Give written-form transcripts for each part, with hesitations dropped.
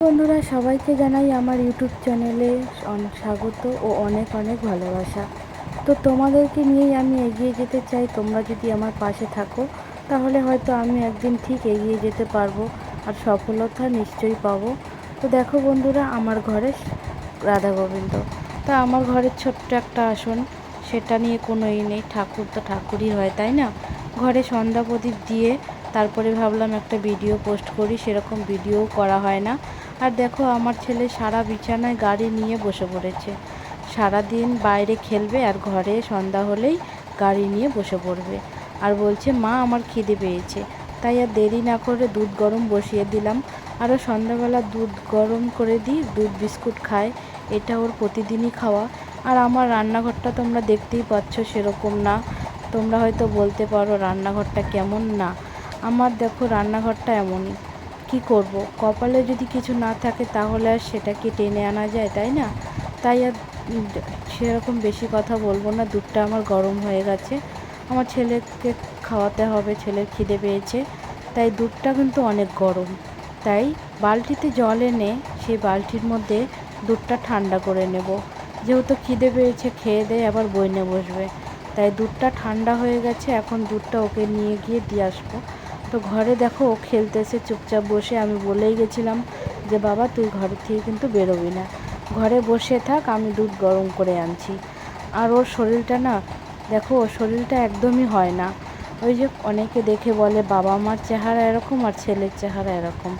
বন্ধুরা, সবাইকে জানাই আমার ইউটিউব চ্যানেলে স্বাগত ও অনেক অনেক ভালোবাসা। তো তোমাদেরকে নিয়েই আমি এগিয়ে যেতে চাই। তোমরা যদি আমার পাশে থাকো তাহলে হয়তো আমি একদিন ঠিক এগিয়ে যেতে পারবো আর সফলতা নিশ্চয়ই পাবো। তো দেখো বন্ধুরা, আমার ঘরে রাধা গোবিন্দ, তা আমার ঘরের ছোট্ট একটা আসন, সেটা নিয়ে কোনো নেই। ঠাকুর তো ঠাকুরই হয়, তাই না? ঘরে সন্ধ্যা প্রদীপ দিয়ে তারপরে ভাবলাম একটা ভিডিও পোস্ট করি, সেরকম ভিডিও করা হয় না। আর দেখো, আমার ছেলে সারা বিছানায় গাড়ি নিয়ে বসে পড়েছে। সারা দিন বাইরে খেলবে আর ঘরে সন্ধ্যা হলেই গাড়ি নিয়ে বসে পড়বে আর বলছে মা আমার খিদে পেয়েছে। তাই আর দেরি না করে দুধ গরম বসিয়ে দিলাম। আরও সন্ধ্যাবেলা দুধ গরম করে দিই, দুধ বিস্কুট খায়, এটা ওর প্রতিদিনই খাওয়া। আর আমার রান্নাঘরটা তোমরা দেখতেই পাচ্ছ, সেরকম না। তোমরা হয়তো বলতে পারো রান্নাঘরটা কেমন, না আমার দেখো রান্নাঘরটা এমনই। কি করব, কপালে যদি কিছু না থাকে তাহলে আর সেটাকে টেনে আনা যায়, তাই না? তাই আর সেরকম বেশি কথা বলবো না। দুধটা আমার গরম হয়ে গেছে, আমার ছেলেকে খাওয়াতে হবে, ছেলের খিদে পেয়েছে, তাই দুধটা কিন্তু অনেক গরম। তাই বালতিতে জল এনে সেই বালতির মধ্যে দুধটা ঠান্ডা করে নেব। যেহেতু খিদে পেয়েছে, খেয়ে দেয়ে আবার বইনে বসবে, তাই দুধটা ঠান্ডা হয়ে গেছে। এখন দুধটা ওকে নিয়ে গিয়ে দিয়ে আসবো। তো ঘরে দেখো ও খেলতেছে চুপচাপ বসে। আমি বলেই গেছিলাম যে বাবা তুই ঘরের থেকে কিন্তু বেরোবি না, ঘরে বসে থাক, আমি দুধ গরম করে আনছি। আর ওর শরীরটা না, দেখো ওর শরীরটা একদমই হয় না। ওই যে অনেকে দেখে বলে বাবা মার চেহারা এরকম আর ছেলের চেহারা এরকম,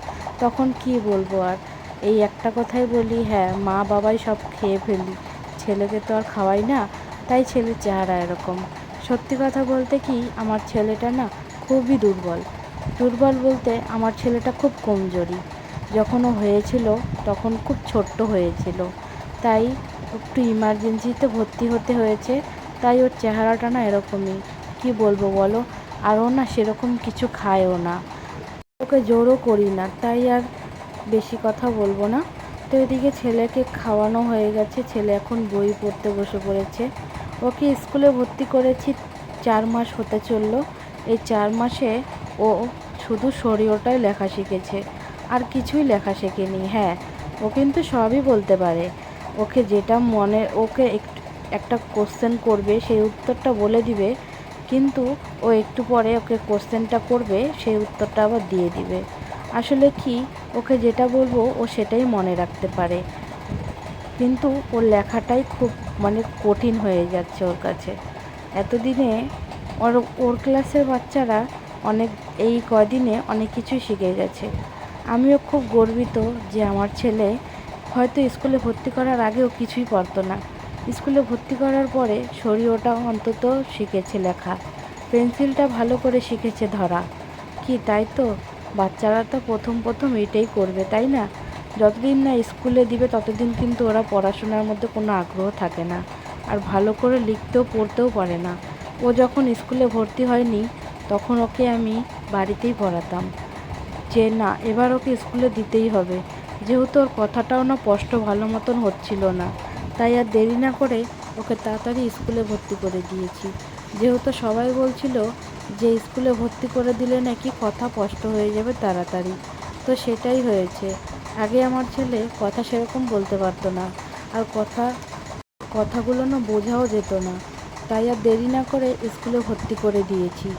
তখন কি বলবো আর? এই একটা কথাই বলি, হ্যাঁ মা বাবাই সব খেয়ে ফেলি, ছেলেকে তো আর খাওয়াই না, তাই ছেলের চেহারা এরকম। সত্যি কথা বলতে কি, আমার ছেলেটা না খুবই দুর্বল। দুর্বল বলতে আমার ছেলেটা খুব কমজোরি। যখন ও হয়েছিল তখন খুব ছোট্ট হয়েছিল, তাই একটু ইমার্জেন্সিতে ভর্তি হতে হয়েছে। তাই ওর চেহারাটা না এরকমই। কি বলবো বলো? আর ও না সেরকম কিছু খায়ও না, ওকে জোরও করি না, তাই আর বেশি কথা বলবো না। তো এদিকে ছেলেকে খাওয়ানো হয়ে গেছে, ছেলে এখন বই পড়তে বসে পড়েছে। ওকে স্কুলে ভর্তি করেছি, 4 মাস হতে চললো। এই 4 মাসে ও শুধু সরিয়টাই লেখা শিখেছে, আর কিছুই লেখা শেখেনি। হ্যাঁ, ও কিন্তু সবই বলতে পারে। ওকে যেটা মনে, ওকে একটা কোশ্চেন করবে, সেই উত্তরটা বলে দিবে, কিন্তু ও একটু পরে ওকে কোশ্চেনটা করবে, সেই উত্তরটা আবার দিয়ে দিবে। আসলে কি, ওকে যেটা বলবো ও সেটাই মনে রাখতে পারে, কিন্তু ওর লেখাটাই খুব কঠিন হয়ে যাচ্ছে ওর কাছে। এতদিনে ওর ওর ক্লাসের বাচ্চারা অনেক, এই কদিনে অনেক কিছুই শিখে গেছে। আমিও খুব গর্বিত যে আমার ছেলে হয়তো স্কুলে ভর্তি করার আগেও কিছুই পারতো না, স্কুলে ভর্তি করার পরে সরিয়টা অন্তত শিখেছে লেখা, পেন্সিলটা ভালো করে শিখেছে ধরা। কি তাই তো, বাচ্চারা তো প্রথম প্রথম এটাই করবে, তাই না? যতদিন না স্কুলে দিবে ততদিন কিন্তু ওরা পড়াশোনার মধ্যে কোনো আগ্রহ থাকে না, আর ভালো করে লিখতেও পড়তেও পারে না। ও যখন স্কুলে ভর্তি হয়নি তখন ওকে আমি বাড়িতেই পড়াতাম, যে না এবার ওকে স্কুলে দিতেই হবে, যেহেতু ওর কথাটাও না স্পষ্ট ভালো মতন হচ্ছিল না। তাই আর দেরি না করে ওকে তাড়াতাড়ি স্কুলে ভর্তি করে দিয়েছি। যেহেতু সবাই বলছিল যে স্কুলে ভর্তি করে দিলে নাকি কথা স্পষ্ট হয়ে যাবে তাড়াতাড়ি, তো সেটাই হয়েছে। আগে আমার ছেলে কথা সেরকম বলতে পারতো না, আর কথাগুলো না বোঝাও যেত না। তাই আর দেরি না করে স্কুলে ভর্তি করে দিয়েছি।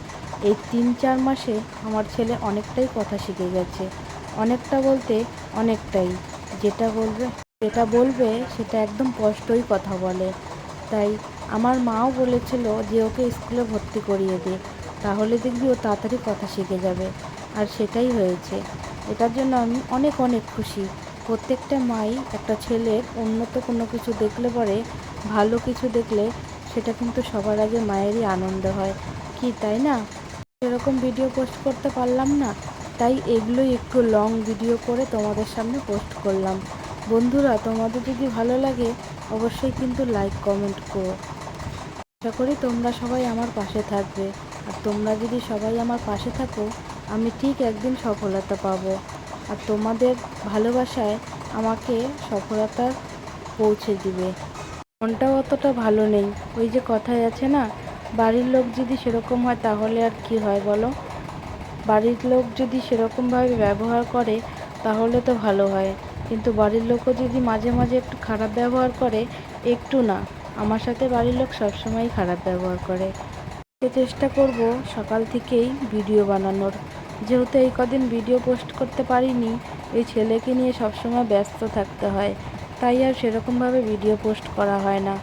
এই 3-4 মাসে আমার ছেলে অনেকটাই কথা শিখে গেছে, অনেকটা বলতে অনেকটাই। যেটা বলবে সেটা একদম স্পষ্টই কথা বলে। তাই আমার মাও বলেছিল যে ওকে স্কুলে ভর্তি করিয়ে দে, তাহলে দেখবি ও তাড়াতাড়ি কথা শিখে যাবে, আর সেটাই হয়েছে। এটার জন্য আমি অনেক অনেক খুশি। প্রত্যেকটা মাই একটা ছেলের উন্নত কোনো কিছু দেখলে পরে, ভালো কিছু দেখলে, সেটা কিন্তু সবার আগে মায়েরই আনন্দ হয়, কি তাই না? সেরকম ভিডিও পোস্ট করতে পারলাম না, তাই এগুলোই একটু লং ভিডিও করে তোমাদের সামনে পোস্ট করলাম। বন্ধুরা, তোমাদের যদি ভালো লাগে অবশ্যই কিন্তু লাইক কমেন্ট করো। আশা করি তোমরা সবাই আমার পাশে থাকবে, আর তোমরা যদি সবাই আমার পাশে থাকো আমি ঠিক একদিন সফলতা পাবো, আর তোমাদের ভালোবাসায় আমাকে সফলতা পৌঁছে দিবে। মনটাও অতটা ভালো নেই, ওই যে কথায় আছে না, বাড়ির লোক যদি সেরকম হয় তাহলে আর কি হয় বলো? বাড়ির লোক যদি সেরকমভাবে ব্যবহার করে তাহলে তো ভালো হয়, কিন্তু বাড়ির লোকও যদি মাঝে মাঝে একটু খারাপ ব্যবহার করে, একটু না, আমার সাথে বাড়ির লোক সবসময়ই খারাপ ব্যবহার করে। চেষ্টা করব সকাল থেকেই ভিডিও বানানোর, যেহেতু এই কদিন ভিডিও পোস্ট করতে পারিনি, এই ছেলেকে নিয়ে সবসময় ব্যস্ত থাকতে হয়, তাই আর সেরকমভাবে ভিডিও পোস্ট করা হয় না।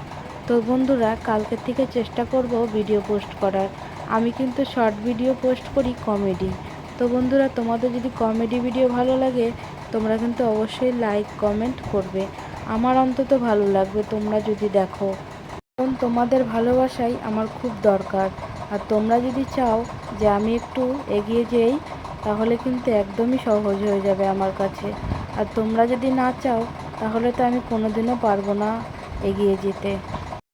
তো বন্ধুরা, কালকের থেকে চেষ্টা করব ভিডিও পোস্ট করার। আমি কিন্তু শর্ট ভিডিও পোস্ট করি, কমেডি। তো বন্ধুরা, তোমাদের যদি কমেডি ভিডিও ভালো লাগে, তোমরা কিন্তু অবশ্যই লাইক কমেন্ট করবে। আমার অন্তত ভালো লাগবে তোমরা যদি দেখো, কারণ তোমাদের ভালোবাসাই আমার খুব দরকার। আর তোমরা যদি চাও যে আমি একটু এগিয়ে যাই, তাহলে কিন্তু একদমই সহজ হয়ে যাবে আমার কাছে। আর তোমরা যদি না চাও, তাহলে তো আমি কোনোদিনও পারবো না এগিয়ে যেতে।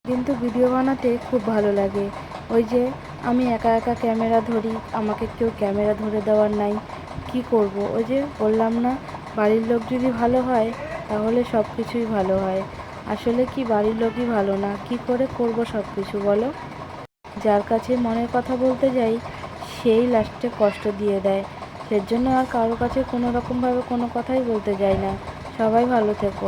কিন্তু ভিডিও বানাতে খুব ভালো লাগে। ওই যে আমি একা একা ক্যামেরা ধরি, আমাকে কেউ ক্যামেরা ধরে দেওয়ার নাই, কি করব? ওই যে বললাম না, বাড়ির লোক যদি ভালো হয় তাহলে সব কিছুই ভালো হয়। আসলে কি বাড়ির লোকই ভালো না, কি করে করব সব কিছু বলো? যার কাছে মনের কথা বলতে যাই, সেই লাস্টে কষ্ট দিয়ে দেয়। সেজন্য আর কারো কাছে কোনো রকমভাবে কোনো কথাই বলতে যাই না। সবাই ভালো থেকো।